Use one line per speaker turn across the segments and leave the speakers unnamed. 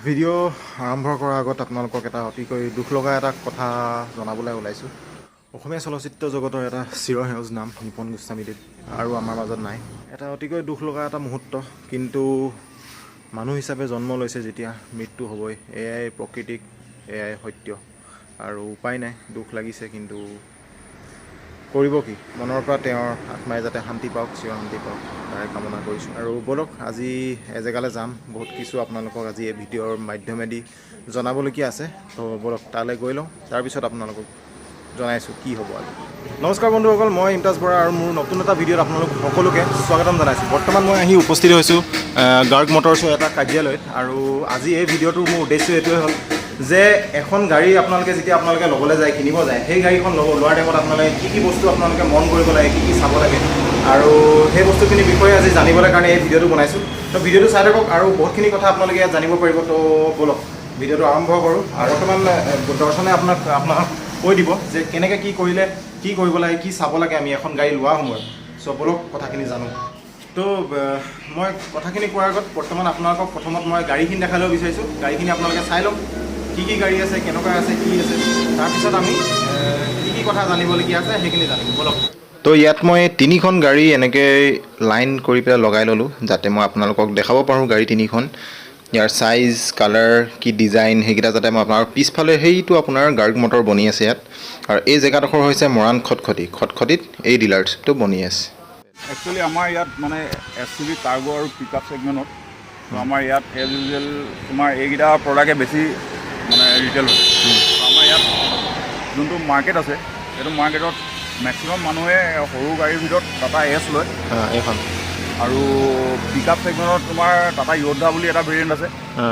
Video' আৰম্ভ কৰাৰ আগত আপোনালোকক এটা অতিকৈ দুখ লগা এটা কথা জনাবলৈ ওলাইছোঁ। অসমীয়া চলচ্চিত্ৰ জগতৰ এটা চিৰসেউজ নাম নিপন গোস্বামীদেৱ আৰু আমাৰ মাজত নাই। এটা অতিকৈ দুখ লগা এটা মুহূৰ্ত, কিন্তু মানুহ হিচাপে জন্ম লৈছে যেতিয়া মৃত্যু হ'বই, এয়াই প্ৰকৃতিক, এয়াই সত্য আৰু উপায় নাই। দুখ লাগিছে, কিন্তু কৰিব কি। মনৰ পৰা তেওঁৰ আত্মাই যাতে শান্তি পাওক, চিৰ শান্তি পাওক, তাৰে কামনা কৰিছোঁ। আৰু ব'লক আজি এজেগালৈ যাম। বহুত কিছু আপোনালোকক আজি এই ভিডিঅ'ৰ মাধ্যমেদি জনাবলগীয়া আছে, তো ব'লক তালৈ গৈ লওঁ, তাৰপিছত আপোনালোকক জনাইছোঁ কি হ'ব আজি। নমস্কাৰ বন্ধুসকল, মই ইমতাজ বৰা আৰু মোৰ নতুন এটা ভিডিঅ'ত আপোনালোক সকলোকে স্বাগতম জনাইছোঁ। বৰ্তমান মই আহি উপস্থিত হৈছোঁ গাৰ্গ মটৰ্ছৰ এটা কাৰ্যালয়ত, আৰু আজি এই ভিডিঅ'টোৰ মোৰ উদ্দেশ্য এইটোৱে হ'ল যে এখন গাড়ী আপোনালোকে যেতিয়া ল'বলৈ যায়, কিনিব যায়, সেই গাড়ীখন লোৱাৰ টাইমত আপোনালোকে কি বস্তু আপোনালোকে মন কৰিব লাগে, কি চাব লাগে, আৰু সেই বস্তুখিনিৰ বিষয়ে আজি জানিবলৈ কাৰণে এই ভিডিঅ'টো বনাইছোঁ। তো ভিডিঅ'টো চাই থাকক আৰু বহুতখিনি কথা আপোনালোকে ইয়াত জানিব পাৰিব। তো ব'লক ভিডিঅ'টো আৰম্ভ কৰোঁ। আৰু বৰ্তমান দৰ্শনে আপোনাক কৈ দিব যে কেনেকৈ কি কৰিলে কি কৰিব লাগে, কি চাব লাগে আমি এখন গাড়ী লোৱা সময়ত। চ' ব'লক কথাখিনি জানো। তো মই কথাখিনি কোৱাৰ আগত বৰ্তমান আপোনালোকক প্ৰথমত মই গাড়ীখিনি দেখাই ল'ব বিচাৰিছোঁ। গাড়ীখিনি আপোনালোকে চাই লওক, কি গাড়ী আছে, কেনেকুৱা আছে, কি আছে, তাৰপিছত আমি কি কথা জানিবলগীয়া আছে সেইখিনি জানিম। ব'লক। তো ইয়াত মই তিনিখন গাড়ী এনেকৈ লাইন কৰি পেলাই লগাই ল'লোঁ, যাতে মই আপোনালোকক দেখাব পাৰোঁ গাড়ী তিনিখন, ইয়াৰ চাইজ, কালাৰ, কি ডিজাইন, সেইকেইটা যাতে মই আপোনাৰ পিছফালে সেইটো আপোনাৰ গাৰ্গ মটৰ বনি আছে ইয়াত। আৰু এই জেগাডোখৰ হৈছে মৰাণ খটখটিত এই ডিলাৰশ্বিপটো বনি আছে।
একচুৱেলি আমাৰ ইয়াত মানে SUV কাৰ্গো আৰু পিক আপ ছেগমেণ্টত আমাৰ ইয়াত এজ ইউজুৱেল তোমাৰ এইকেইটা প্ৰডাক্টে বেছি মানে ৰিটেইল হয়। আমাৰ ইয়াত যোনটো মাৰ্কেট আছে, সেইটো মাৰ্কেটত মেক্সিমাম মানুহে সৰু গাড়ীৰ ভিতৰত টাটা এছ লয়
এইখন,
আৰু পিক আপ ছেগমেণ্টত তোমাৰ টাটা য়োদ্ধা বুলি এটা ভেৰিয়েণ্ট আছে।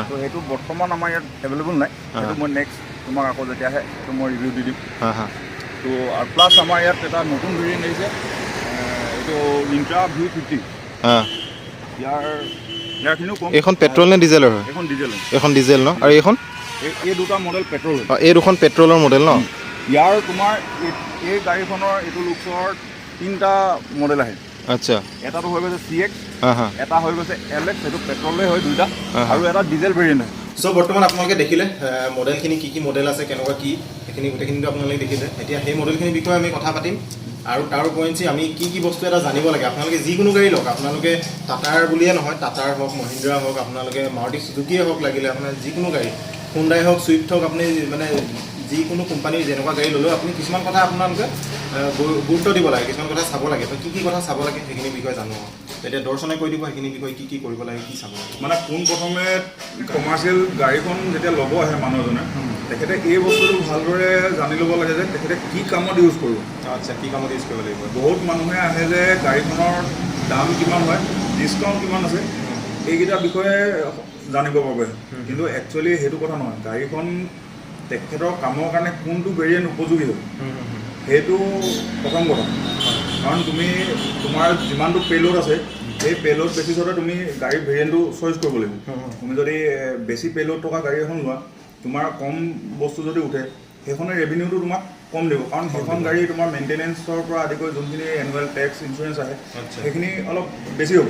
তো সেইটো বৰ্তমান আমাৰ ইয়াত এভেইলেবল নাই। সেইটো মই নেক্সট তোমাক আকৌ যেতিয়া আহে সেইটো মই ৰিভিউ দি দিম। তো আৰু প্লাছ আমাৰ ইয়াত এটা নতুন ভেৰিয়েণ্ট আহিছে, এইটো ইণ্ট্ৰা V50। ইয়াৰখিনিও কম।
এইখন পেট্ৰল নে ডিজেলৰ হয়? এইখন ডিজেল ন? আৰু এইখন
এই দুটা মডেল পেট্ৰল হয়।
এই দুখন পেট্ৰলৰ মডেল ন?
ইয়াৰ তোমাৰ এই গাড়ীখনৰ এইটো লুকছৰ তিনিটা মডেল আহে। আচ্ছা, এটাটো হৈ গৈছে CX, এটা হৈ গৈছে LX, সেইটো পেট্ৰলে হয় দুইটা, আৰু এটা ডিজেল ভেৰিয়েণ্ট হয়।
চ' বৰ্তমান আপোনালোকে দেখিলে মডেলখিনি কি মডেল আছে, কেনেকুৱা কি, সেইখিনি গোটেইখিনিতো আপোনালোকে দেখিলে। এতিয়া সেই মডেলখিনিৰ বিষয়ে আমি কথা পাতিম, আৰু তাৰ উপৰিঞ্চি আমি কি বস্তু এটা জানিব লাগে। আপোনালোকে যিকোনো গাড়ী লওক, আপোনালোকে টাটাৰ বুলিয়ে নহয়, টাটাৰ হওক, মহিন্দ্ৰা হওক, আপোনালোকে মাৰুতি চুজুকিয়ে হওক, লাগিলে আপোনাৰ যিকোনো গাড়ী, হুণ্ডাই হওক, চুইফ্ট হওক, আপুনি মানে যিকোনো কোম্পানীৰ যেনেকুৱা গাড়ী ল'লেও আপুনি কিছুমান কথা আপোনালোকে গুৰুত্ব দিব লাগে, কিছুমান কথা চাব লাগে। তো কি কথা চাব লাগে সেইখিনি বিষয়ে জানো। এতিয়া দৰ্শনে কৈ দিব সেইখিনি বিষয়ে কি কৰিব লাগে, কি চাব লাগে।
মানে পোনপ্ৰথমে কমাৰ্চিয়েল গাড়ীখন যেতিয়া ল'ব আহে মানুহ এজনে, তেখেতে এই বস্তুটো ভালদৰে জানি ল'ব লাগে যে তেখেতে কি কামত ইউজ কৰিব।
আচ্ছা, কি কামত ইউজ কৰিব লাগিব।
বহুত মানুহে আহে যে গাড়ীখনৰ দাম কিমান হয়, ডিছকাউণ্ট কিমান আছে, এইকেইটাৰ বিষয়ে জানিব বাবে, কিন্তু একচুৱেলি সেইটো কথা নহয়। গাড়ীখন তেখেতৰ কামৰ কাৰণে কোনটো ভেৰিয়েণ্ট উপযোগী হয়, সেইটো প্ৰথম কথা। কাৰণ তোমাৰ যিমানটো পে'লোড আছে, সেই পে'লোড বেচিছতে তুমি গাড়ীৰ ভেৰিয়েণ্টটো চইচ কৰিব লাগিব। তুমি যদি বেছি পে'লোড থকা গাড়ী এখন লোৱা, তোমাৰ কম বস্তু যদি উঠে, সেইখনে ৰেভিনিউটো তোমাক কম দিব। কাৰণ সেইখন গাড়ী তোমাৰ মেইনটেনেঞ্চৰ পৰা আদি কৰি যোনখিনি এনুৱেল টেক্স, ইঞ্চুৰেঞ্চ আহে, সেইখিনি অলপ বেছি হ'ব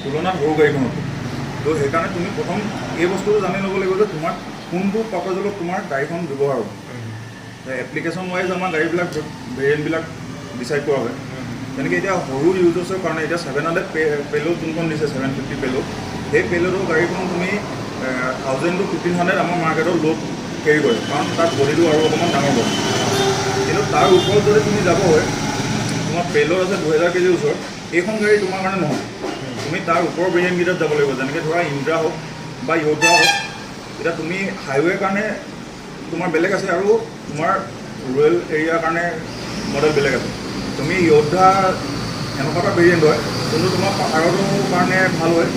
তুলনাত সৰু গাড়ীখনত। তো সেইকাৰণে তুমি প্ৰথম এই বস্তুটো জানি ল'ব লাগিব যে তোমাক কোনটো পাৰ্পাজত তোমাৰ গাড়ীখন ব্যৱহাৰ হ'ব। এপ্লিকেশ্যন ৱাইজ আমাৰ গাড়ীবিলাক ভেৰিয়েণ্টবিলাক ডিচাইড কৰা হয়। যেনেকৈ এতিয়া সৰু ইউজাৰ্ছৰ কাৰণে এতিয়া 700 পে'লোড যোনখন দিছে, 750 পে'লোড, সেই পে'লোডৰ গাড়ীখন তুমি 1000 to 1500 আমাৰ মাৰ্কেটত লোড কেৰি কৰে, কাৰণ তাত বডিটো আৰু অকণমান ডাঙৰ কৰে। কিন্তু তাৰ ওপৰত যদি তুমি যাব হয়, তোমাৰ পে'লোড আছে 2000 কেজিৰ ওচৰত, এইখন গাড়ী তোমাৰ কাৰণে নহয়। তুমি তাৰ ওপৰৰ ভেৰিয়েণ্টকেইটাত যাব লাগিব, যেনেকৈ ধৰা ইণ্ট্ৰা হওক বা য়োদ্ধা হওক। এতিয়া তুমি হাইৱেৰ কাৰণে তোমাৰ বেলেগ আছে, আৰু তোমাৰ ৰুৰেল এৰিয়াৰ কাৰণে মডেল বেলেগ আছে। তুমি য়োদ্ধা এনেকুৱা এটা ভেৰিয়েণ্ট হয় যোনটো তোমাৰ পাহাৰৰ কাৰণে ভাল হয়,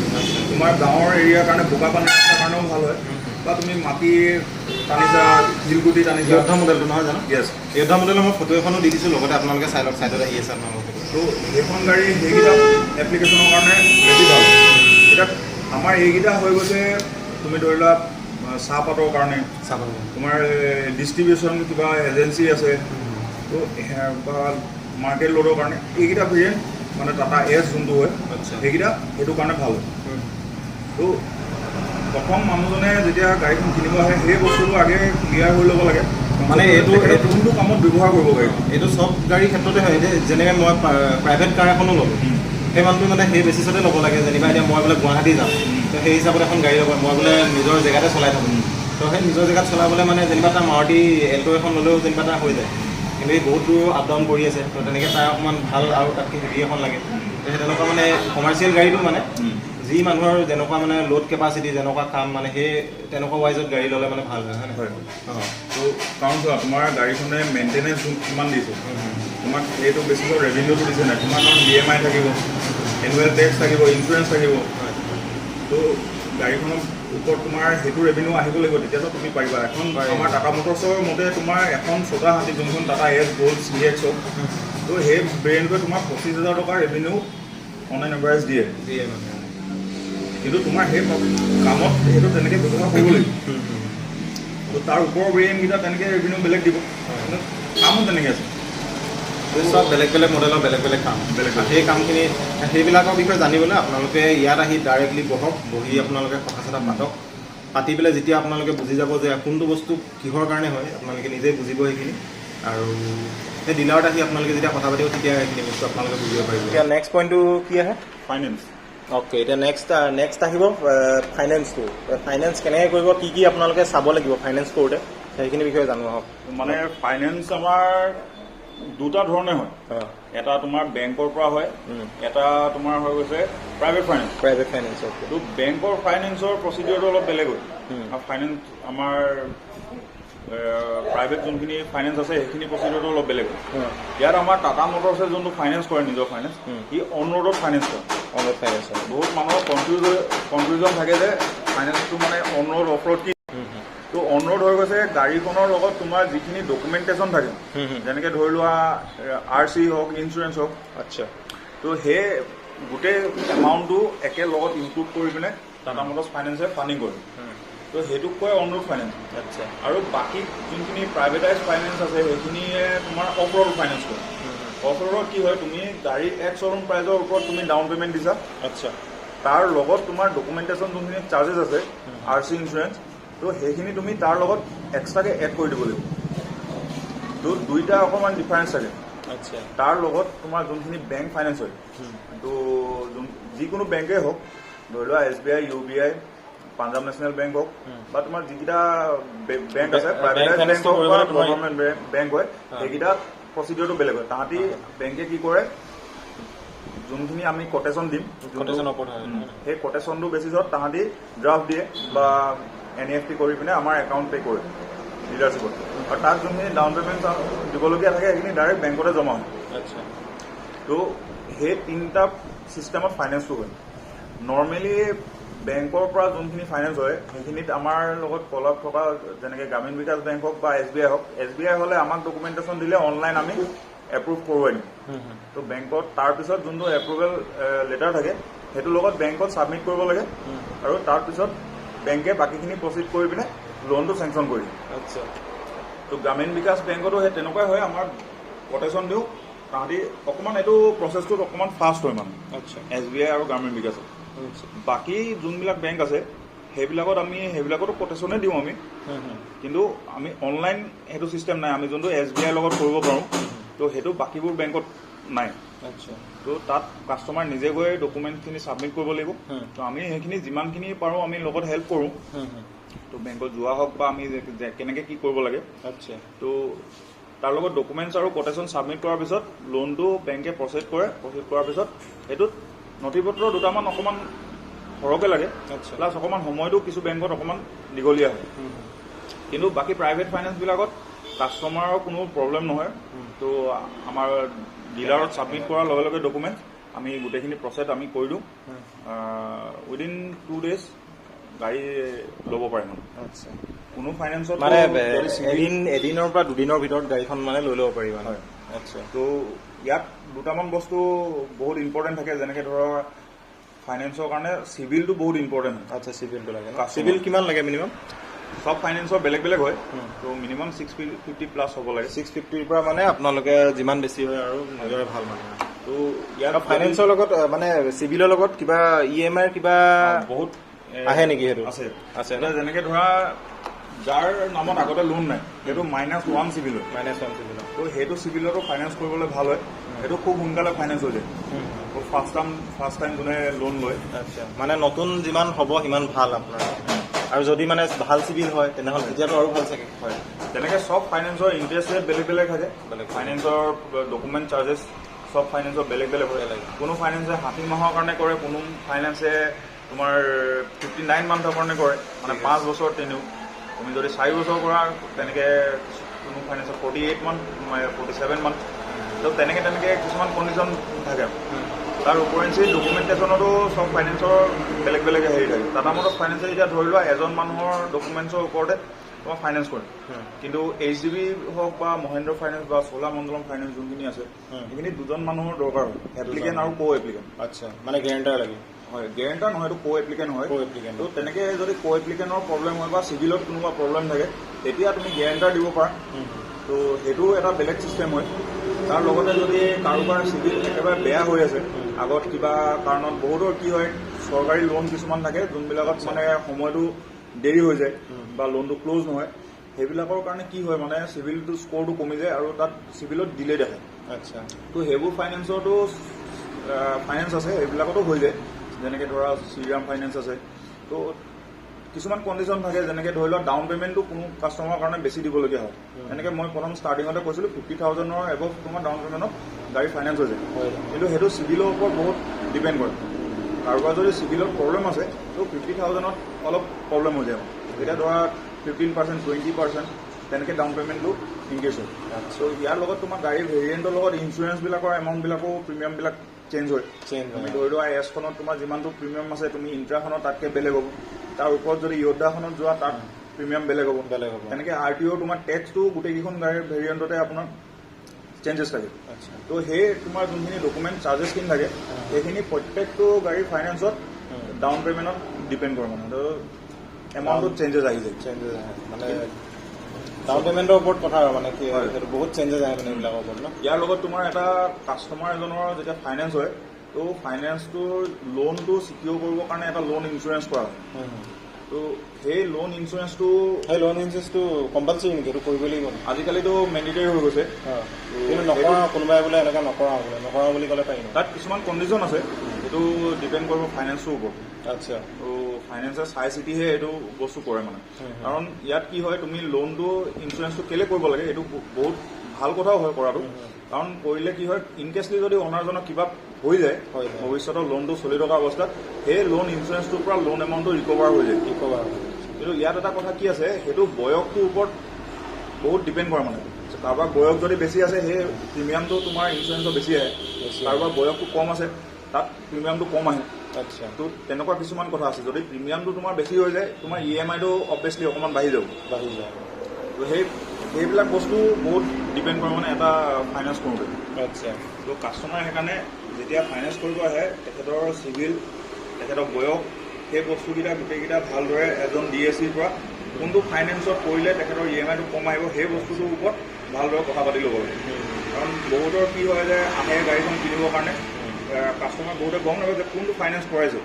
তোমাৰ গাঁৱৰ এৰিয়াৰ কাৰণে, বোকা পানী ৰাস্তাৰ কাৰণেও ভাল হয়, বা তুমি মাটি টানিছা, শিলগুটি টানিছা।
য়োদ্ধা মডেলটো নহয় জানো?
য়েছ,
য়োদ্ধা মডেলৰ মই ফটো এখনো দি দিছোঁ, লগতে আপোনালোকে চাই লওক, চাইডত আহি আছে আপোনালোকে।
তো সেইখন গাড়ী সেইকেইটা এপ্লিকেশ্যনৰ কাৰণে বেছি ভাল। এতিয়া আমাৰ এইকেইটা হৈ গৈছে, তুমি ধৰি লোৱা চাহপাতৰ কাৰণে, তোমাৰ ডিষ্ট্ৰিবিউশ্যন কিবা এজেঞ্চি আছে, তো বা মাৰ্কেট লোডৰ কাৰণে এইকেইটা ভেৰিয়েণ্ট মানে টাটা এছ যোনটো হয়, সেইকেইটা সেইটো কাৰণে ভাল হয়। তো প্ৰথম মানুহজনে যেতিয়া গাড়ীখন কিনিব আহে সেই বস্তুটো আগে ক্লিয়াৰ হৈ ল'ব লাগে,
মানে এইটো
কোনটো কামত ব্যৱহাৰ কৰিব পাৰি।
এইটো চব গাড়ীৰ ক্ষেত্ৰতে হয়। এতিয়া যেনেকৈ মই প্ৰাইভেট কাৰ এখনো ল'লোঁ, সেই মানুহটো মানে সেই বেচিছতে ল'ব লাগে। যেনিবা এতিয়া মই বোলে গুৱাহাটী যাম, তো সেই হিচাপত এখন গাড়ী ল'ব, মই বোলে নিজৰ জেগাতে চলাই থাকোঁ, তো সেই নিজৰ জেগাত চলাবলৈ মানে যেনিবা তাৰ মাৰুতি এল্টো এখন ল'লেও যেনিবা তাৰ হৈ যায়। কিন্তু এই বহুত দূৰ আপ ডাউন কৰি আছে, তো তেনেকৈ তাৰ অকণমান ভাল আৰু তাতকৈ হেভি এখন লাগে। তো সেই তেনেকুৱা মানে কমাৰ্চিয়েল গাড়ীটো মানে যি মানুহৰ যেনেকুৱা মানে লোড কেপাচিটি, যেনেকুৱা কাম মানে সেই তেনেকুৱা ৱাইজত গাড়ী ল'লে মানে ভাল হয়, হয় নহয়? অঁ,
তো কাৰণ চোৱা তোমাৰ গাড়ীখনে মেইনটেনেঞ্চ কিমান দিছে, তোমাক এইটো বেছিকৈ ৰেভিনিউটো দিছে নাই, তোমাৰ কাৰণ EMI থাকিব, এনুৱেল টেক্স থাকিব, ইঞ্চুৰেঞ্চ থাকিব। তো গাড়ীখনৰ ওপৰত তোমাৰ সেইটো ৰেভিনিউ আহিব লাগিব, তেতিয়াতো তুমি পাৰিবা। এখন আমাৰ টাটা মটৰ্ছৰ মতে তোমাৰ এখন ছটা হাতী যোনখন টাটা এছ গ'ল্ড CX হওক, তো সেই ব্ৰেণ্ডটোৱে তোমাৰ 25,000 টকাৰ ৰেভিনিউ অন এন এভাৰেজ দিয়ে। কিন্তু তোমাৰ সেই কামত সেইটো তেনেকৈ ব্যৱহাৰ কৰিব লাগিব। তো তাৰ ওপৰৰ ব্ৰেণ্ডকেইটা তেনেকৈ ৰেভিনিউ বেলেগ দিব, কামো তেনেকৈ আছে।
চব বেলেগ বেলেগ মডেলৰ বেলেগ বেলেগ কাম। সেই কামখিনি সেইবিলাকৰ বিষয়ে জানিবলৈ আপোনালোকে ইয়াত আহি ডাইৰেক্টলি বহি আপোনালোকে কথা চথা পাতক। পাতি পেলাই যেতিয়া আপোনালোকে বুজি যাব যে কোনটো বস্তু কিহৰ কাৰণে হয়, আপোনালোকে নিজেই বুজিব সেইখিনি। আৰু সেই ডিলাৰত আহি আপোনালোকে যেতিয়া কথা পাতিব, তেতিয়া সেইখিনি বস্তু আপোনালোকে বুজিব পাৰিব। এতিয়া নেক্সট পইণ্টটো কি আহে?
ফাইনেন্স।
অ'কে, এতিয়া নেক্সট আহিব ফাইনেন্সটো। ফাইনেন্স কেনেকৈ কৰিব, কি কি আপোনালোকে চাব লাগিব ফাইনেন্স কৰোঁতে, সেইখিনি বিষয়ে জানো আহক।
মানে ফাইনেন্স আমাৰ দুটা ধৰণে হয়। এটা তোমাৰ বেংকৰ পৰা হয়, এটা তোমাৰ হৈ গৈছে প্ৰাইভেট ফাইনেন্স। তো বেংকৰ ফাইনেন্সৰ প্ৰচিডিউৰটো অলপ বেলেগ হয়। ফাইনেন্স আমাৰ প্ৰাইভেট যোনখিনি ফাইনেন্স আছে সেইখিনি প্ৰচিডিউৰটো অলপ বেলেগ হয়। ইয়াত আমাৰ টাটা মটৰ্ছে যোনটো ফাইনেন্স কৰে, নিজৰ ফাইনেন্স, সি অন ৰোডত ফাইনেন্স কৰে। বহুত মানুহৰ কনফিউজন থাকে যে ফাইনেন্সটো মানে অন ৰোড অফ ৰোড কি। তো অন ৰোড হৈ গৈছে গাড়ীখনৰ লগত তোমাৰ যিখিনি ডকুমেণ্টেশ্যন থাকে, যেনেকৈ ধৰি লোৱা RC হওক, ইঞ্চুৰেঞ্চ হওক।
আচ্ছা।
তো সেই গোটেই এমাউণ্টটো একে লগত ইনক্লুড কৰি পিনে টাটা মটৰ্ছ ফাইনেন্সে ফাণ্ডিং কৰে। তো সেইটোক কয় অন ৰোড ফাইনেন্স।
আচ্ছা।
আৰু বাকী যোনখিনি প্ৰাইভেটাইজ ফাইনেন্স আছে সেইখিনিয়ে তোমাৰ অফ ৰোড ফাইনেন্স কৰে। অফ ৰোডত কি হয়, তুমি গাড়ী এক শ্ব'ৰুম প্ৰাইজৰ ওপৰত তুমি ডাউন পে'মেণ্ট দিছা।
আচ্ছা।
তাৰ লগত তোমাৰ ডকুমেণ্টেশ্যন যোনখিনি চাৰ্জেছ আছে, RC, ইঞ্চুৰেঞ্চ, তো সেইখিনি তুমি তাৰ লগত এক্সট্ৰাকৈ এড কৰি দিব লাগিব। তো দুইটা অকণমান ডিফাৰেঞ্চ থাকে।
আচ্ছা।
তাৰ লগত তোমাৰ যোনখিনি বেংক ফাইনেন্স হয়, তো যিকোনো বেংকেই হওক, ধৰি লোৱা SBI, UBI, Punjab national bank হওক, বা তোমাৰ যিকেইটা বেংক আছে, প্ৰাইভেটাইজ বেংক হওক বা গভৰ্ণমেণ্ট বেংক হয়, সেইকেইটা প্ৰচিডিউৰটো বেলেগ হয়। তাহাঁতি বেংকে কি কৰে, যোনখিনি আমি কটেশ্যন দিম, সেই কটেশ্যনটো বেচিছত তাহাঁতি ড্ৰাফ্ট দিয়ে বা NEFT কৰি পিনে আমাৰ একাউণ্ট পে' কৰে ডিলাৰশ্বিপত। আৰু তাত যোনখিনি ডাউন পে'মেণ্ট দিবলগীয়া থাকে সেইখিনি ডাইৰেক্ট বেংকতে জমা হয়।
আচ্ছা।
তো সেই তিনিটা ছিষ্টেমত ফাইনেন্সটো হয়। নৰ্মেলি বেংকৰ পৰা যোনখিনি ফাইনেন্স হয় সেইখিনিত আমাৰ লগত কলাপ থকা যেনেকৈ গ্ৰামীণ বিকাশ বেংক হওক বা SBI হওক, SBI হ'লে আমাক ডকুমেণ্টেশ্যন দিলে অনলাইন আমি এপ্ৰুভ কৰোৱাই দিম। তো বেংকত তাৰপিছত যোনটো এপ্ৰুভেল লেটাৰ থাকে সেইটোৰ লগত বেংকত ছাবমিট কৰিব লাগে, আৰু তাৰপিছত বেংকে বাকীখিনি প্ৰচিড কৰি পিনে লোনটো চেংচন কৰি দিয়ে।
আচ্ছা।
তো গ্ৰামীণ বিকাশ বেংকতো সেই তেনেকুৱাই হয়। আমাৰ কটেশ্যন দিওঁ, তাহাঁতি অকণমান এইটো প্ৰচেছটোত অকণমান ফাষ্ট হয় মানে।
আচ্ছা।
SBI আৰু গ্ৰামীণ বিকাশত। বাকী যোনবিলাক বেংক আছে সেইবিলাকতো কটেশ্যনে দিওঁ আমি, কিন্তু আমি অনলাইন সেইটো ছিষ্টেম নাই। আমি যোনটো SBI লগত কৰিব পাৰোঁ, তো সেইটো বাকীবোৰ বেংকত নাই।
আচ্ছা।
তো তাত কাষ্টমাৰ নিজে গৈ ডকুমেণ্টখিনি ছাবমিট কৰিব লাগিব। তো আমি সেইখিনি যিমানখিনি পাৰোঁ আমি লগত হেল্প কৰোঁ। তো বেংকত যোৱা হওক বা আমি কেনেকৈ কি কৰিব লাগে।
আচ্ছা।
তো তাৰ লগত ডকুমেণ্টছ আৰু কটেশ্যন ছাবমিট কৰাৰ পিছত লোনটো বেংকে প্ৰচেছ কৰাৰ পিছত সেইটোত নথি পত্ৰ দুটামান অকণমান সৰহকৈ লাগে, প্লাছ অকণমান সময়টো কিছু বেংকত অকণমান দীঘলীয়া হয়। কিন্তু বাকী প্ৰাইভেট ফাইনেন্সবিলাকত কাষ্টমাৰৰ কোনো প্ৰব্লেম নহয়। তো আমাৰ ডিলাৰত ছাবমিট কৰাৰ লগে লগে ডকুমেণ্ট আমি গোটেইখিনি প্ৰচেছ আমি কৰি দিওঁ। উইদিন 2 days গাড়ী ল'ব পাৰে মানে।
আচ্ছা।
কোনো ফাইনেন্সত
মানে এদিনৰ পৰা দুদিনৰ ভিতৰত গাড়ীখন মানে লৈ ল'ব পাৰিবা।
হয়।
আচ্ছা।
তো ইয়াত দুটামান বস্তু বহুত ইম্পৰ্টেণ্ট থাকে, যেনেকৈ ধৰা ফাইনেন্সৰ কাৰণে চিভিলটো বহুত ইম্পৰ্টেণ্ট হয়।
আচ্ছা, চিভিলটো লাগে। চিভিল কিমান লাগে মিনিমাম?
সব ফাইনেন্সৰ বেলেগ বেলেগ হয়। তো মিনিমাম 650 প্লাছ হ'ব লাগে।
650ৰ পৰা মানে আপোনালোকে যিমান বেছি হয় আৰু নিজৰে ভাল মানে।
তো ইয়াত
ফাইনেন্সৰ লগত মানে চিভিলৰ লগত কিবা EMI কিবা
বহুত
আহে নেকি সেইটো?
আছে
আছে
এতিয়া যেনেকৈ ধৰা যাৰ নামত আগতে লোন নাই সেইটো -1 চিভিল হয়,
-1 চিভিল।
তো সেইটো চিভিলতো ফাইনেন্স কৰিবলৈ ভাল হয়, সেইটো খুব সোনকালে ফাইনেন্স হৈ যায়। ফাৰ্ষ্ট টাইম যোনে লোন লয়।
আচ্ছা, মানে নতুন যিমান হ'ব সিমান ভাল আপোনাৰ, আৰু যদি মানে ভাল চিভিল হয় তেনেহ'লে তেতিয়াতো আৰু ভাল চাগে।
হয়, তেনেকৈ চব ফাইনেন্সৰ ইণ্টাৰেষ্ট ৰেট বেলেগ বেলেগ থাকে, ফাইনেন্সৰ ডকুমেণ্ট চাৰ্জেছ চব ফাইনেন্সৰ বেলেগ বেলেগ হয়। কোনো ফাইনেন্সে 60 মাহৰ কাৰণে কৰে, কোনো ফাইনেন্সে তোমাৰ 59 মান্থৰ কাৰণে কৰে, মানে 5 বছৰ তেনেও। তুমি যদি 4 বছৰ কৰা তেনেকৈ কোনো ফাইনেন্সৰ 48 মান্থ, 47 মান্থ, তো তেনেকৈ কিছুমান কণ্ডিশ্যন থাকে। তাৰ ওপৰেঞ্চি ডকুমেণ্টেশ্যনতো চব ফাইনেন্সৰ বেলেগ বেলেগ হেৰি থাকে। টাটা মটৰ্ছ ফাইনেন্সে এতিয়া ধৰি লোৱা এজন মানুহৰ ডকুমেণ্টছৰ ওপৰতে তোমাক ফাইনেন্স কৰে, কিন্তু HDB হওক বা মহেন্দ্ৰ ফাইনেন্স বা চোলামণ্ডলম ফাইনেন্স যোনখিনি আছে সেইখিনি দুজন মানুহৰ দৰকাৰ হয়, এপ্লিকেণ্ট আৰু কো এপ্লিকেণ্ট।
আচ্ছা, মানে গেৰেণ্টাৰ লাগে।
হয়, গেৰেণ্টাৰ নহয়, এইটো কো এপ্লিকেণ্ট হয়। তো তেনেকৈ যদি কো এপ্লিকেণ্টৰ প্ৰব্লেম হয় বা চিভিলত কোনোবা প্ৰব্লেম থাকে তেতিয়া তুমি গেৰেণ্টাৰ দিব পাৰা। তো সেইটো এটা বেলেগ ছিষ্টেম হয়। তাৰ লগতে যদি কাৰোবাৰ চিভিল একেবাৰে বেয়া হৈ আছে, আগত কিবা কাৰণত বহুতৰ কি হয় চৰকাৰী লোন কিছুমান থাকে যোনবিলাকত মানে সময়টো দেৰি হৈ যায় বা লোনটো ক্ল'জ নহয়, সেইবিলাকৰ কাৰণে কি হয় মানে চিভিলটো স্ক'ৰটো কমি যায় আৰু তাত চিভিলত ডিলে দেখায়।
আচ্ছা,
তো সেইবোৰ ফাইনেন্সৰতো ফাইনেন্স আছে, সেইবিলাকতো হৈ যায়, যেনেকৈ ধৰা শ্ৰীৰাম ফাইনেন্স আছে। তো কিছুমান কণ্ডিশ্যন থাকে, যেনেকৈ ধৰি লোৱা ডাউন পে'মেণ্টটো কোনো কাষ্টমাৰৰ কাৰণে বেছি দিবলগীয়া হয়। তেনেকৈ মই প্ৰথম ষ্টাৰ্টিঙতে কৈছিলোঁ 50,000ৰ এবভ তোমাৰ ডাউন পে'মেণ্টত গাড়ী ফাইনেন্স হৈ যায়, কিন্তু সেইটো চিভিলৰ ওপৰত বহুত ডিপেণ্ড কৰে। কাৰোবাৰ যদি চিভিলত প্ৰব্লেম আছে তো 50,000ত অলপ প্ৰব্লেম হৈ যায়, তেতিয়া ধৰা 15%, 20% তেনেকৈ ডাউন পে'মেণ্টটো ইনক্ৰিজ হয়। চ' ইয়াৰ লগত তোমাৰ গাড়ীৰ ভেৰিয়েণ্টৰ লগত ইঞ্চুৰেঞ্চবিলাকৰ এমাউণ্টবিলাকো প্ৰিমিয়ামবিলাক চেঞ্জ হয়। তুমি ধৰি লোৱা এছখনত তোমাৰ যিমানটো প্ৰিমিয়াম আছে তুমি ইণ্ট্ৰাখনত তাতকৈ বেলেগ হ'ব, তাৰ ওপৰত যদি য়োদ্ধাখনত যোৱা তাত প্ৰিমিয়াম বেলেগ হ'ব। তেনেকৈ RTO তোমাৰ টেক্সটো গোটেইকেইখন গাড়ীৰ ভেৰিয়েণ্টতে আপোনাৰ চেঞ্জেছ থাকে। তো সেই তোমাৰ যোনখিনি ডকুমেণ্ট চাৰ্জেছখিনি থাকে সেইখিনি প্ৰত্যেকটো গাড়ীৰ ফাইনেন্সত ডাউন পে'মেণ্টত ডিপেণ্ড কৰে, মানে তো এমাউণ্টত চেঞ্জেছ আহি যায়।
মানে ডাউন পে'মেণ্টৰ ওপৰত কথা আৰু মানে কি সেইটো বহুত চেঞ্জেছ আহে মানে এইবিলাকৰ ওপৰত ন।
ইয়াৰ লগত তোমাৰ এটা কাষ্টমাৰ এজনৰ যেতিয়া ফাইনেন্স হয় তো ফাইনেন্সটোৰ লোনটো ছিকিউৰ কৰিবৰ কাৰণে এটা লোন ইঞ্চুৰেঞ্চ কৰা হয়। তো সেই লোন ইঞ্চুৰেঞ্চটো
কম্পালচৰি নেকি? সেইটো কৰিব লাগিব?
আজিকালিতো মেণ্ডিটেৰী হৈ গৈছে,
কিন্তু নকৰা কোনোবাই বোলে এনেকৈ নকৰা বুলি ক'লে পাৰিম।
তাত কিছুমান কণ্ডিশ্যন আছে, সেইটো ডিপেণ্ড কৰিব ফাইনেন্সটোৰ ওপৰত।
আচ্ছা,
তো ফাইনেন্সে চাই চিতিহে এইটো বস্তু কৰে মানে। কাৰণ ইয়াত কি হয় তুমি লোনটো ইঞ্চুৰেঞ্চটো কেলৈ কৰিব লাগে, এইটো বহুত ভাল কথাও হয় কৰাটো। কাৰণ কৰিলে কি হয় ইনকেছলি যদি অনাৰজনৰ কিবা হৈ যায় ভৱিষ্যতৰ লোনটো চলি থকা অৱস্থাত সেই লোন ইঞ্চুৰেঞ্চটোৰ পৰা লোন এমাউণ্টটো ৰিকভাৰ হৈ যায়। কিন্তু ইয়াত এটা কথা কি আছে, সেইটো বয়সটোৰ ওপৰত বহুত ডিপেণ্ড কৰে মানে। কাৰোবাৰ বয়স যদি বেছি আছে সেই প্ৰিমিয়ামটো তোমাৰ ইঞ্চুৰেঞ্চৰ বেছি আহে, কাৰোবাৰ বয়সটো কম আছে তাত প্ৰিমিয়ামটো কম আহে।
আচ্ছা,
তো তেনেকুৱা কিছুমান কথা আছে। যদি প্ৰিমিয়ামটো তোমাৰ বেছি হৈ যায় তোমাৰ EMIটো অবভিয়াছলি অকণমান বাঢ়ি যাব। তো সেইবিলাক বস্তু বহুত ডিপেণ্ড কৰে মানে এটা ফাইনেন্স কৰোঁতে।
আচ্ছা,
তো কাষ্টমাৰে সেইকাৰণে যেতিয়া ফাইনেন্স কৰিব আহে তেখেতৰ চিভিল, তেখেতৰ বয়স, সেই বস্তুকেইটা গোটেইকেইটা ভালদৰে এজন DSCৰ পৰা কোনটো ফাইনেন্সত কৰিলে তেখেতৰ EMIটো কম আহিব সেই বস্তুটোৰ ওপৰত ভালদৰে কথা পাতি ল'ব লাগে। কাৰণ বহুতৰ কি হয় যে আহে গাড়ীখন কিনিবৰ কাৰণে কাষ্টমাৰ বহুতে গম নাপায় যে কোনটো ফাইনেন্স কৰাইছে,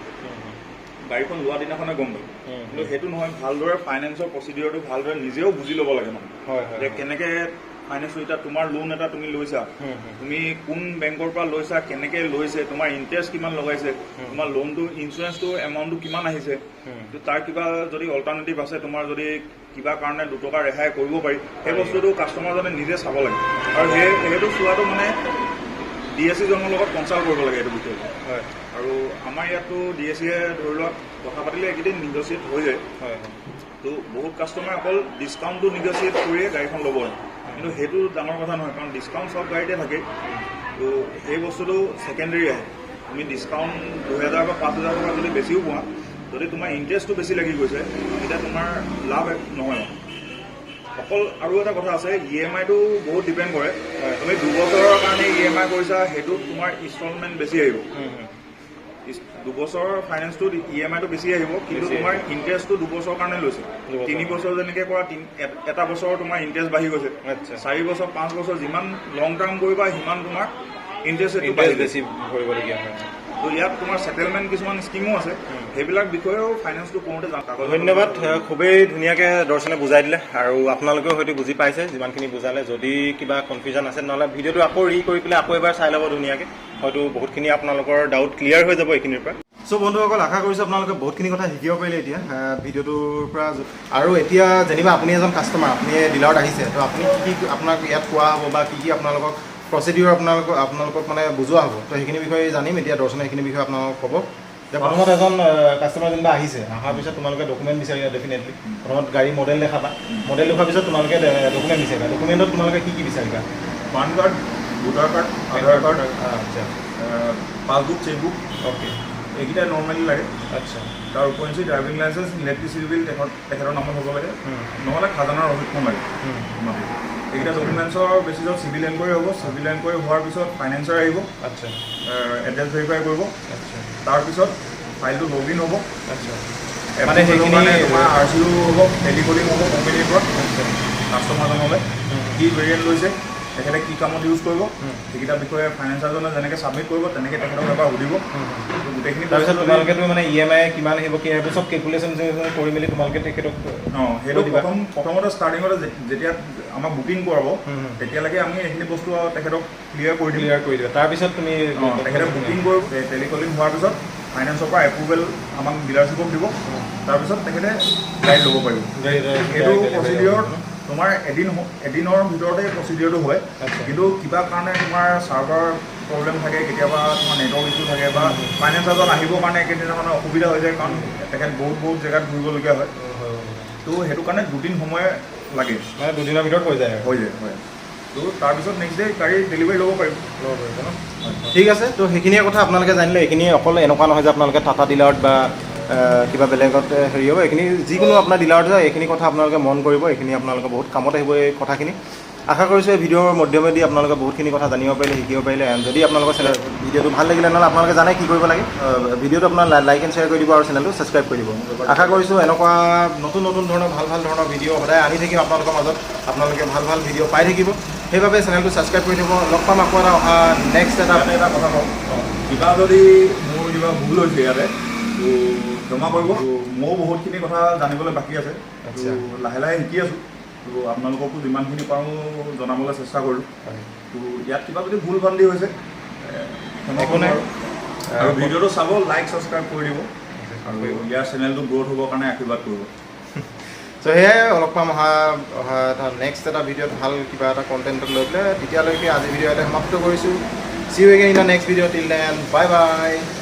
গাড়ীখন লোৱা দিনাখনে গম পায়। কিন্তু সেইটো নহয়, ভালদৰে ফাইনেন্সৰ প্ৰচিডিউৰটো ভালদৰে নিজেও বুজি ল'ব লাগে মানে, যে কেনেকৈ ফাইনেন্সটো এতিয়া তোমাৰ লোন এটা তুমি লৈছা, তুমি কোন বেংকৰ পৰা লৈছা, কেনেকৈ লৈছে, তোমাৰ ইণ্টাৰেষ্ট কিমান লগাইছে, তোমাৰ লোনটো ইঞ্চুৰেঞ্চটো এমাউণ্টটো কিমান আহিছে, তাৰ কিবা যদি অল্টাৰনেটিভ আছে, তোমাৰ যদি কিবা কাৰণে 2 টকা ৰেহাই কৰিব পাৰি, সেই বস্তুটো কাষ্টমাৰজনে নিজে চাব লাগে। আৰু সেইটো চোৱাটো মানে DSCজনৰ লগত কনচাল্ট কৰিব লাগে এইটো বিষয়ে। আৰু আমাৰ ইয়াততো DSCয়ে ধৰি লোৱা কথা পাতিলে এইকেইদিন নিগচিয়েট হৈ যায়। তো বহুত কাষ্টমাৰে অকল ডিছকাউণ্টটো নিগচিয়েট কৰিয়ে গাড়ীখন ল'ব, কিন্তু সেইটো ডাঙৰ কথা নহয়, কাৰণ ডিছকাউণ্ট চব গাড়ীতে থাকে। তো সেই বস্তুটো ছেকেণ্ডেৰী আহে। তুমি ডিছকাউণ্ট 2,000 বা 5,000 টকা যদি বেছিও পোৱা, যদি তোমাৰ ইণ্টাৰেষ্টটো বেছি লাগি গৈছে তেতিয়া তোমাৰ লাভ নহয়। অকল আৰু এটা কথা আছে, EMIটো বহুত ডিপেণ্ড কৰে। তুমি 2 বছৰৰ কাৰণে EMI কৰিছা, সেইটোত তোমাৰ ইনষ্টলমেণ্ট বেছি আহিব। 2 বছৰৰ ফাইনেন্সটোত EMIটো বেছি আহিব, কিন্তু তোমাৰ ইণ্টাৰেষ্টটো 2 বছৰৰ কাৰণে লৈছে। 3 বছৰ যেনেকৈ কৰা এটা বছৰৰ তোমাৰ ইণ্টাৰেষ্ট বাঢ়ি গৈছে। 4 বছৰ 5 বছৰ যিমান লং টাৰ্ম কৰিবা সিমান তোমাৰ ইণ্টাৰেষ্ট বেছি ভৰিবলগীয়া হয়। তো ইয়াত তোমাৰ ছেটেলমেণ্ট কিছুমান স্কিমো আছে, সেইবিলাক বিষয়েও ফাইনেন্সটো কৰোঁতে
ধন্যবাদ। খুবেই ধুনীয়াকৈ দৰ্শনে বুজাই দিলে আৰু আপোনালোকেও হয়তো বুজি পাইছে যিমানখিনি বুজালে। যদি কিবা কনফিউজন আছে নহ'লে ভিডিঅ'টো আকৌ কৰি পেলাই আকৌ এবাৰ চাই ল'ব ধুনীয়াকৈ, হয়তো বহুতখিনি আপোনালোকৰ ডাউট ক্লিয়াৰ হৈ যাব এইখিনিৰ পৰা। চ' বন্ধুসকল, আশা কৰিছোঁ আপোনালোকে বহুতখিনি কথা শিকিব পাৰিলে এতিয়া ভিডিঅ'টোৰ পৰা। আৰু এতিয়া যেনিবা আপুনি এজন কাষ্টমাৰ, আপুনি ডিলাৰত আহিছে, তো আপুনি কি আপোনাক ইয়াত কোৱা হ'ব বা কি আপোনালোকক প্ৰচিডিউৰ আপোনালোকক মানে বুজোৱা হ'ব, তো সেইখিনি বিষয়ে জানিম এতিয়া। দৰ্শনে সেইখিনি বিষয়ে আপোনালোকক ক'ব যে প্ৰথমত এজন কাষ্টমাৰ যেনিবা আহিছে, অহাৰ পিছত তোমালোকে ডকুমেণ্ট বিচাৰিবা ডেফিনেটলি। প্ৰথমত গাড়ী মডেল দেখাবা, মডেল দেখুৱাৰ পিছত তোমালোকে ডকুমেণ্ট বিচাৰিবা। ডকুমেণ্টত তোমালোকে কি বিচাৰিবা?
পান কাৰ্ড, ভোটাৰ কাৰ্ড, আধাৰ কাৰ্ড,
আচ্ছা,
পাছবুক, চেকবুক,
অ'কে,
এইকেইটা নৰ্মেলি লাগে।
আচ্ছা,
তাৰ উপৰিঞ্চি ড্ৰাইভিং লাইচেঞ্চ, ইলেক্ট্ৰিচিটি বিল তেখেতৰ নামত হ'ব লাগে, নহ'লে খাজানাৰ ৰচিদখন লাগে। এইকেইটা ডকুমেণ্টছৰ বেচিছত চিভিল এনকুৱাৰী হ'ব। চিভিল এনকুৱাৰী হোৱাৰ পিছত ফাইনেন্সাৰ আহিব,
আচ্ছা,
এড্ৰেছ ভেৰিফাই কৰিব।
আচ্ছা,
তাৰপিছত ফাইলটো লগ ইন হ'ব।
আচ্ছা,
মানে সেইখিনি তোমাৰ RCO হ'ব, টেলিকলিং হ'ব কোম্পানীৰ পৰা কাষ্টমাৰজনলৈ, কি ভেৰিয়েণ্ট লৈছে, তেখেতে কি কামত ইউজ কৰিব, সেইকেইটা বিষয়ে ফাইনেন্সাৰজনে যেনেকৈ ছাবমিট কৰিব তেনেকৈ তেখেতক এবাৰ সুধিব। গোটেইখিনি
তাৰপিছত তোমালোকেতো মানে EMI কিমান আহিব, কি আহিব, চব কেলকুলেশ্যন কৰি মেলি তোমালোকে তেখেতক
সেইটো প্ৰথমতে ষ্টাৰ্টিঙতে যেতিয়া আমাক বুকিং কৰাব তেতিয়ালৈকে আমি এইখিনি বস্তু তেখেতক ক্লিয়াৰ কৰি দিওঁ।
তাৰপিছত তুমি
তেখেতে বুকিং কৰিব, টেলিকলিং হোৱাৰ পিছত ফাইনেন্সৰ পৰা এপ্ৰুভেল আমাক ডিলাৰশ্বিপক দিব। তাৰপিছত তেখেতে গাড়ী ল'ব পাৰিব। সেইটো প্ৰচিডিঅ'ৰ তোমাৰ এদিনৰ ভিতৰতে প্ৰচিডিঅ'ৰটো হয়, কিন্তু কিবা কাৰণে তোমাৰ চাৰ্ভাৰ প্ৰব্লেম থাকে, কেতিয়াবা তোমাৰ নেটৱৰ্ক ইছ্যু থাকে বা ফাইনেন্সাৰজন আহিবৰ কাৰণে একেদিনা মানে অসুবিধা হৈ যায়, কাৰণ তেখেত বহুত জেগাত ঘূৰিবলগীয়া হয়। তো সেইটো কাৰণে 2 দিন সময় লাগে,
মানে 2 দিনৰ ভিতৰত হৈ যায়।
হয়। তো তাৰপিছত নেক্সট ডে গাড়ী ডেলিভাৰী ল'ব পাৰিব
ন? ঠিক আছে। তো সেইখিনিয়ে কথা আপোনালোকে জানিলে। এইখিনি অকল এনেকুৱা নহয় যে আপোনালোকে টাটা ডিলাৰত বা কিবা বেলেগত হেৰি হ'ব। এইখিনি যিকোনো আপোনাৰ ডিলাৰত যায় এইখিনি কথা আপোনালোকে মন কৰিব। এইখিনি আপোনালোকে বহুত কামত আহিব এই কথাখিনি। আশা কৰিছোঁ এই ভিডিঅ'ৰ মাধ্যমেদি আপোনালোকে বহুতখিনি কথা জানিব পাৰিলে, শিকিব পাৰিলে। যদি আপোনালোকৰ ভিডিঅ'টো ভাল লাগিলে নহ'লে আপোনালোকে জানে কি কৰিব লাগে। ভিডিঅ'টো আপোনাৰ লাইক এণ্ড শ্বেয়াৰ কৰি দিব আৰু চেনেলটো ছাবস্ক্ৰাইব কৰি দিব। আশা কৰিছোঁ এনেকুৱা নতুন ধৰণৰ ভাল ধৰণৰ ভিডিঅ' সদায় আনি থাকিম আপোনালোকৰ মাজত। আপোনালোকে ভাল ভিডিঅ' পাই থাকিব, সেইবাবে চেনেলটো ছাবস্ক্ৰাইব কৰি দিব। লগ পাম আকৌ অহা নেক্সট এটা
কথা কওঁ, কিবা যদি মোৰ কিবা ভুল হৈছে ইয়াতে তো ক্ষমা কৰিব। ময়ো বহুতখিনি কথা জানিবলৈ বাকী আছে, লাহে শিকি আছোঁ। তো আপোনালোককো যিমানখিনি পাৰোঁ জনাবলৈ চেষ্টা কৰোঁ। তো ইয়াত কিবা যদি ভুল ভ্ৰান্তি হৈছে
একো নাই।
আৰু ভিডিঅ'টো চাব, লাইক ছাবস্ক্ৰাইব কৰি দিব আৰু ইয়াৰ চেনেলটো গ্ৰ'থ হ'বৰ কাৰণে আশীৰ্বাদ কৰিব।
চ' সেয়াই অলপ পাম অহা এটা নেক্সট এটা ভিডিঅ'ত ভাল কিবা এটা কণ্টেণ্টত লৈ পেলাই। তেতিয়ালৈকে আজি ভিডিঅ' এটা সমাপ্ত কৰিছোঁ। See you again in the next video. Till then, bye bye.